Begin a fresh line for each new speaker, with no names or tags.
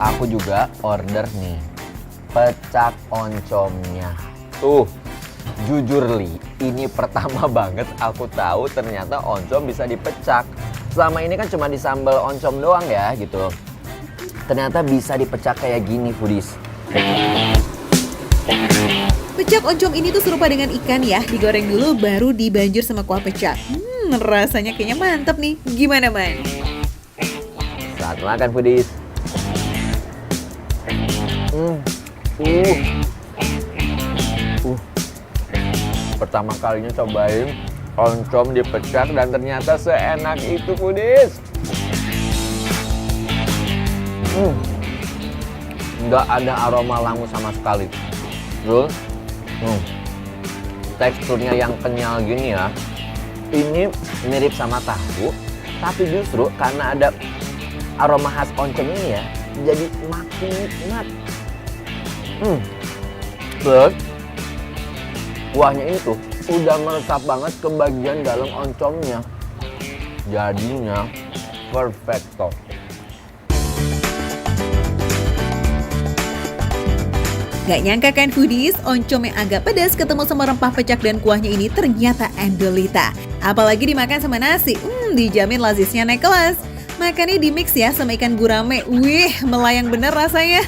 Aku juga order nih pecak oncomnya. Tuh, jujur Li, ini pertama banget aku tahu ternyata oncom bisa dipecak. Selama ini kan cuma disambal oncom doang ya gitu. Ternyata bisa dipecak kayak gini, foodies.
Pecak oncom ini tuh serupa dengan ikan ya, digoreng dulu baru dibanjur sama kuah pecak. Rasanya kayaknya mantep nih. Gimana, Man?
Saat makan, foodies. Pertama kalinya cobain oncom dipecak dan ternyata seenak itu, foodies. Nggak ada aroma langu sama sekali. Terus teksturnya yang kenyal gini ya. Ini mirip sama tahu, tapi justru karena ada aroma khas oncom ini ya, jadi makin nikmat. Terus kuahnya ini tuh udah meresap banget ke bagian dalam oncomnya. Jadinya perfecto.
Gak nyangka kan foodies, oncom yang agak pedas ketemu sama rempah pecak dan kuahnya ini ternyata endolita. Apalagi dimakan sama nasi, dijamin lazisnya naik kelas. Makannya di mix ya sama ikan gurame, wih melayang bener rasanya.